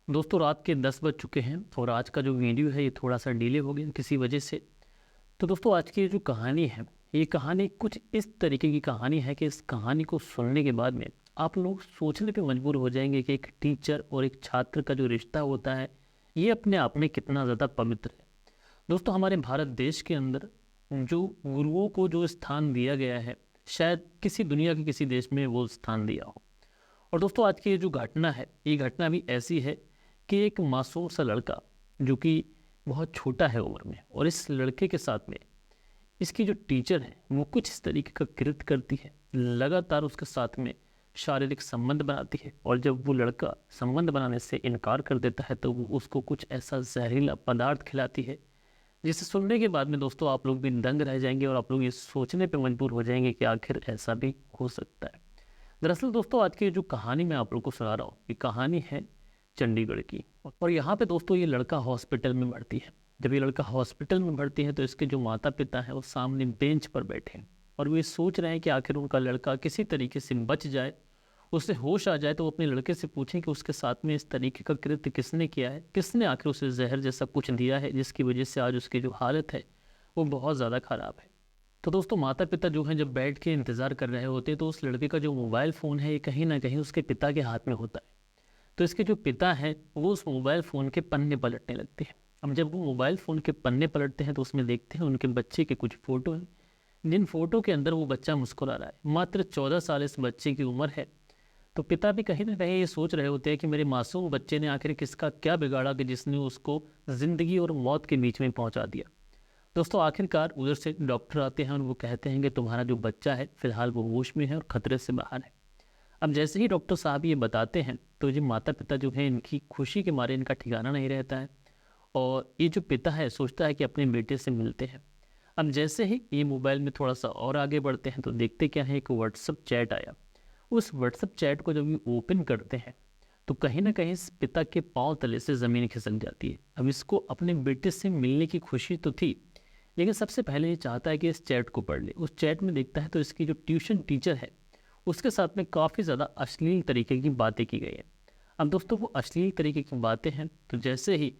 दोस्तों रात के 10 बज चुके हैं और आज का जो वीडियो है ये थोड़ा सा डिले हो गया किसी वजह से। तो दोस्तों आज की ये जो कहानी है, ये कहानी कुछ इस तरीके की कहानी है कि इस कहानी को सुनने के बाद में आप लोग सोचने पे मजबूर हो जाएंगे कि एक टीचर और एक छात्र का जो रिश्ता होता है ये अपने आप में कितना ज़्यादा पवित्र है। दोस्तों हमारे भारत देश के अंदर जो गुरुओं को जो स्थान दिया गया है, शायद किसी दुनिया के किसी देश में वो स्थान दिया हो। और दोस्तों आज की ये जो घटना है, ये घटना भी ऐसी है कि एक मासूम सा लड़का जो कि बहुत छोटा है उम्र में, और इस लड़के के साथ में इसकी जो टीचर है वो कुछ इस तरीके का कृत्य करती है, लगातार उसके साथ में शारीरिक संबंध बनाती है। और जब वो लड़का संबंध बनाने से इनकार कर देता है तो वो उसको कुछ ऐसा जहरीला पदार्थ खिलाती है, जिसे सुनने के बाद में दोस्तों आप लोग भी दंग रह जाएंगे और आप लोग ये सोचने पे मजबूर हो जाएंगे कि आखिर ऐसा भी हो सकता है। दरअसल दोस्तों आज की जो कहानी मैं आप लोग को सुना रहा हूँ, ये कहानी है चंडीगढ़ की। और यहाँ पे दोस्तों ये लड़का हॉस्पिटल में भर्ती है। जब ये लड़का हॉस्पिटल में भर्ती है तो इसके जो माता पिता हैं वो सामने बेंच पर बैठे हैं और वो ये सोच रहे हैं कि आखिर उनका लड़का किसी तरीके से बच जाए, उसे होश आ जाए। तो वो अपने लड़के से पूछें कि उसके साथ में इस तरीके का कृत्य किसने किया है, किसने आखिर उसे जहर जैसा कुछ दिया है जिसकी वजह से आज उसकी जो हालत है वो बहुत ज़्यादा ख़राब है। तो दोस्तों माता पिता जो हैं जब बैठ के इंतज़ार कर रहे होते हैं तो उस लड़के का जो मोबाइल फ़ोन है ये कहीं ना कहीं उसके पिता के हाथ में होता है। तो इसके जो पिता हैं वो उस मोबाइल फ़ोन के पन्ने पलटने लगते हैं। अब जब वो मोबाइल फ़ोन के पन्ने पलटते हैं तो उसमें देखते हैं उनके बच्चे के कुछ फ़ोटो हैं, जिन फ़ोटो के अंदर वो बच्चा मुस्कुरा रहा है। मात्र 14 साल इस बच्चे की उम्र है। तो पिता भी कहीं ना कहीं ये सोच रहे होते हैं कि मेरे मासूम बच्चे ने आखिर किसका क्या बिगाड़ा कि जिसने उसको ज़िंदगी और मौत के बीच में पहुंचा दिया। दोस्तों आखिरकार उधर से डॉक्टर आते हैं और वो कहते हैं कि तुम्हारा जो बच्चा है फिलहाल वो होश में है और खतरे से बाहर है। अब जैसे ही डॉक्टर साहब ये बताते हैं तो ये माता पिता जो है इनकी खुशी के मारे इनका ठिकाना नहीं रहता है। और ये जो पिता है सोचता है कि अपने बेटे से मिलते हैं। अब जैसे ही ये मोबाइल में थोड़ा सा और आगे बढ़ते हैं तो देखते क्या है, एक व्हाट्सअप चैट आया। उस व्हाट्सअप चैट को जब ये ओपन करते हैं तो कहीं ना कहीं इस पिता के पांव तले से ज़मीन खिसक जाती है। अब इसको अपने बेटे से मिलने की खुशी तो थी, लेकिन सबसे पहले ये चाहता है कि इस चैट को पढ़ ले। उस चैट में देखता है तो इसकी जो ट्यूशन टीचर है उसके साथ में काफ़ी ज़्यादा अश्लील तरीके की बातें की गई हैं। अब दोस्तों वो अश्लील तरीके की बातें हैं तो जैसे ही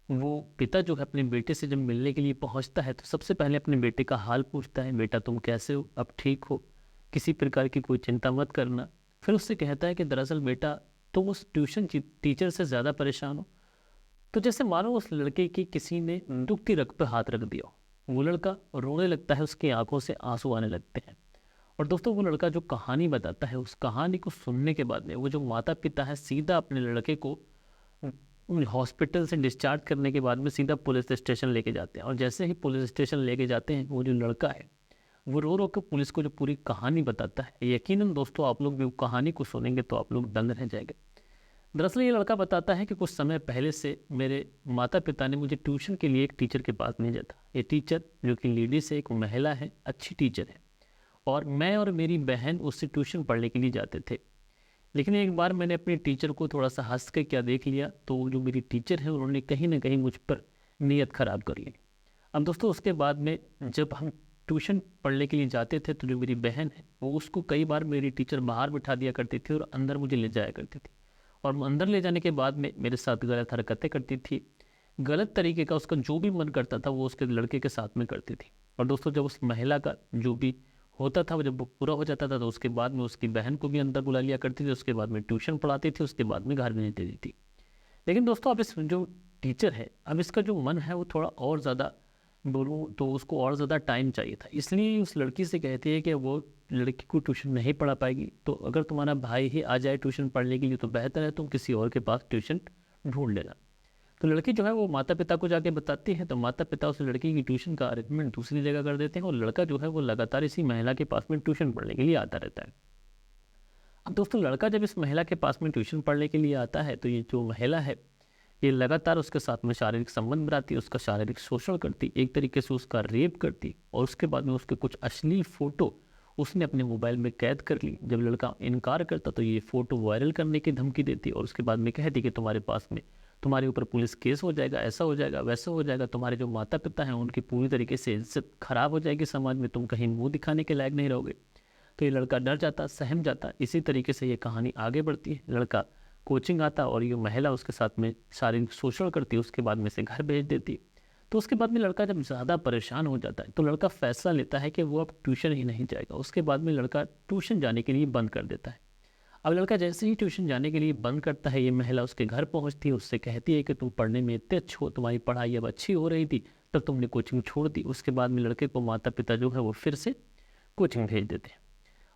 वो पिता जो है अपने बेटे से जब मिलने के लिए पहुंचता है तो सबसे पहले अपने बेटे का हाल पूछता है, बेटा तुम कैसे हो, अब ठीक हो, किसी प्रकार की कोई चिंता मत करना। फिर उससे कहता है कि दरअसल बेटा तुम उस ट्यूशन टीचर से ज़्यादा परेशान हो। तो जैसे मानो उस लड़के की किसी ने दुखती रग पे हाथ रख दिया हो। वो लड़का रोने लगता है, उसकी आंखों से आंसू आने लगते हैं। और दोस्तों वो लड़का जो कहानी बताता है उस कहानी को सुनने के बाद में वो जो माता पिता है सीधा अपने लड़के को हॉस्पिटल से डिस्चार्ज करने के बाद में सीधा पुलिस स्टेशन लेके जाते हैं। और जैसे ही पुलिस स्टेशन लेके जाते हैं वो जो लड़का है वो रो रो के पुलिस को जो पूरी कहानी बताता है, यकीनन दोस्तों आप लोग भी वो कहानी को सुनेंगे तो आप लोग दंग रह जाएंगे। दरअसल ये लड़का बताता है कि कुछ समय पहले से मेरे माता पिता ने मुझे ट्यूशन के लिए एक टीचर के पास भेजा था। ये टीचर जो कि लेडीज है, एक महिला है, अच्छी टीचर है, और मैं और मेरी बहन उससे ट्यूशन पढ़ने के लिए जाते थे। लेकिन एक बार मैंने अपने टीचर को थोड़ा सा हंस के क्या देख लिया तो जो मेरी टीचर है उन्होंने कहीं ना कहीं मुझ पर नीयत ख़राब कर ली। अब दोस्तों उसके बाद में जब हम ट्यूशन पढ़ने के लिए जाते थे तो जो मेरी बहन है वो उसको कई बार मेरी टीचर बाहर बिठा दिया करती थी और अंदर मुझे ले जाया करती थी। और अंदर ले जाने के बाद में मेरे साथ गलत हरकतें करती थी। गलत तरीके का उसका जो भी मन करता था वो उसके लड़के के साथ में करती थी। और दोस्तों जब उस महिला का जो भी होता था वो जब वो पूरा हो जाता था तो उसके बाद में उसकी बहन को भी अंदर बुला लिया करती थी, उसके बाद में ट्यूशन पढ़ाती थी, उसके बाद में घर भेज देती थी। लेकिन दोस्तों अब इस जो टीचर है, अब इसका जो मन है वो थोड़ा और ज़्यादा बोलूँ तो उसको और ज़्यादा टाइम चाहिए था। इसलिए उस लड़की से कहती है कि वो लड़की को ट्यूशन नहीं पढ़ा पाएगी, तो अगर तुम्हारा भाई ही आ जाए ट्यूशन पढ़ने के लिए तो बेहतर है तुम किसी और के पास ट्यूशन ढूंढ लेना। तो लड़की जो है वो माता पिता को जाके बताती है तो माता पिता उस लड़की की ट्यूशन का अरेंजमेंट दूसरी जगह कर देते हैं और लड़का जो है वो लगातार इसी महिला के पास में ट्यूशन पढ़ने के लिए आता रहता है। अब दोस्तों लड़का जब इस महिला के पास में ट्यूशन पढ़ने के लिए आता है तो ये जो महिला है ये लगातार उसके साथ में शारीरिक संबंध बनाती, उसका शारीरिक शोषण करती, एक तरीके से उसका रेप करती। और उसके बाद में उसके कुछ अश्लील फ़ोटो उसने अपने मोबाइल में कैद कर ली। जब लड़का इनकार करता तो ये फ़ोटो वायरल करने की धमकी देती और उसके बाद में कहती कि तुम्हारे पास में तुम्हारे ऊपर पुलिस केस हो जाएगा, ऐसा हो जाएगा, वैसा हो जाएगा, तुम्हारे जो माता पिता हैं उनकी पूरी तरीके से इज्जत खराब हो जाएगी समाज में, तुम कहीं मुंह दिखाने के लायक नहीं रहोगे। तो ये लड़का डर जाता, सहम जाता। इसी तरीके से ये कहानी आगे बढ़ती है। लड़का कोचिंग आता और ये महिला उसके साथ में शारीरिक शोषण करती, उसके बाद में से घर भेज देती। तो उसके बाद में लड़का जब ज़्यादा परेशान हो जाता है तो लड़का फैसला लेता है कि वो अब ट्यूशन ही नहीं जाएगा। उसके बाद में लड़का ट्यूशन जाने के लिए बंद कर देता है। अब लड़का जैसे ही ट्यूशन जाने के लिए बंद करता है, ये महिला उसके घर पहुंचती है, उससे कहती है कि तुम पढ़ने में इतने अच्छे हो, तुम्हारी पढ़ाई अब अच्छी हो रही थी, तब तुमने कोचिंग छोड़ दी। उसके बाद में लड़के को माता पिता जो है वो फिर से कोचिंग भेज देते हैं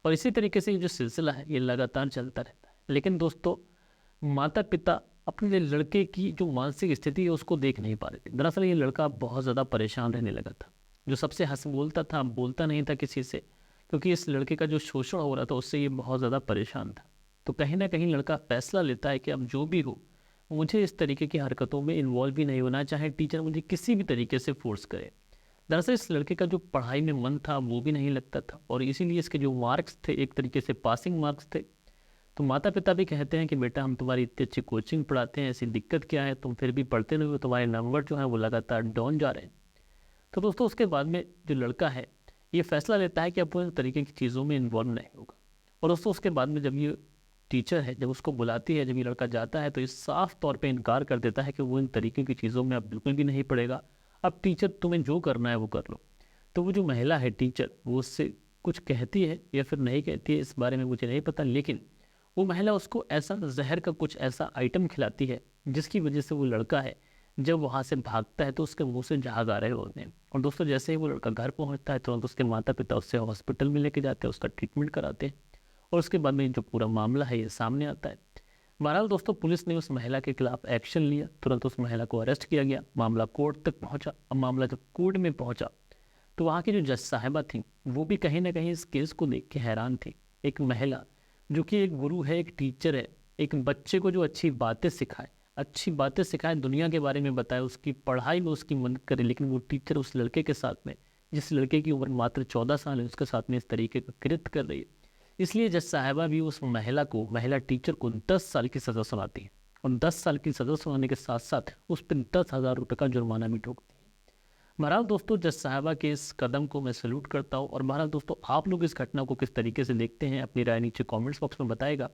और इसी तरीके से ये जो सिलसिला है ये लगातार चलता रहता है। लेकिन दोस्तों, माता पिता अपने लड़के की जो मानसिक स्थिति है उसको देख नहीं पा रहे थे। दरअसल ये लड़का बहुत ज़्यादा परेशान रहने लगा था। जो सबसे हंस बोलता था, बोलता नहीं था किसी से, क्योंकि इस लड़के का जो शोषण हो रहा था उससे ये बहुत ज़्यादा परेशान था। तो कहीं ना कहीं लड़का फैसला लेता है कि अब जो भी हो, मुझे इस तरीके की हरकतों में इन्वॉल्व भी नहीं होना, चाहे टीचर मुझे किसी भी तरीके से फोर्स करे। दरअसल इस लड़के का जो पढ़ाई में मन था वो भी नहीं लगता था और इसीलिए इसके जो मार्क्स थे एक तरीके से पासिंग मार्क्स थे। तो माता पिता भी कहते हैं कि बेटा हम तुम्हारी इतनी अच्छी कोचिंग पढ़ाते हैं, ऐसी दिक्कत क्या है, तुम फिर भी पढ़ते नहीं हो, तुम्हारे नंबर जो हैं वो लगातार डाउन जा रहे हैं। तो दोस्तों उसके बाद में जो लड़का है ये फैसला लेता है कि अब वो इस तरीके की चीज़ों में इन्वॉल्व नहीं होगा। और दोस्तों उसके बाद में जब ये टीचर है, जब उसको बुलाती है, जब ये लड़का जाता है तो ये साफ तौर पे इनकार कर देता है कि वो इन तरीके की चीज़ों में अब बिल्कुल भी नहीं पड़ेगा। अब टीचर तुम्हें जो करना है वो कर लो। तो वो जो महिला है टीचर, वो उससे कुछ कहती है या फिर नहीं कहती है इस बारे में मुझे नहीं पता, लेकिन वो महिला उसको ऐसा जहर का कुछ ऐसा आइटम खिलाती है जिसकी वजह से वो लड़का है जब वहाँ से भागता है तो उसके मुंह से झाग आ रहे होते हैं। और दोस्तों जैसे ही वो लड़का घर पहुँचता है तुरंत उसके माता पिता उससे हॉस्पिटल में लेके जाते हैं, उसका ट्रीटमेंट कराते हैं और उसके बाद में जो पूरा मामला है ये सामने आता है। बहरहाल दोस्तों पुलिस ने उस महिला के खिलाफ एक्शन लिया, तुरंत उस महिला को अरेस्ट किया गया, मामला कोर्ट तक पहुंचा। अब मामला जब कोर्ट में पहुंचा तो वहाँ की जो जज साहिबा थी वो भी कहीं ना कहीं इस केस को देख के हैरान थी। एक महिला जो कि एक गुरु है, एक टीचर है, एक बच्चे को जो अच्छी बातें सिखाए, दुनिया के बारे में बताए, उसकी पढ़ाई में उसकी मदद करे, लेकिन वो टीचर उस लड़के के साथ में, जिस लड़के की उम्र मात्र 14 साल है, उसके साथ में इस तरीके का कृत्य कर रही है। इसलिए जज साहिबा भी उस महिला टीचर को 10 साल की सज़ा सुनाती है और 10 साल की सज़ा सुनाने के साथ साथ उस पर 10,000 रुपये का जुर्माना भी ठोकती है। बहरहाल दोस्तों जज साहिबा के इस कदम को मैं सैल्यूट करता हूँ। और बहरहाल दोस्तों आप लोग इस घटना को किस तरीके से देखते हैं, अपनी राय नीचे कमेंट्स बॉक्स में बताएगा।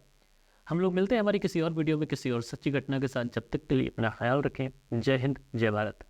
हम लोग मिलते हैं हमारी किसी और वीडियो में किसी और सच्ची घटना के साथ। जब तक के लिए अपना ख्याल रखें। जय हिंद, जय भारत।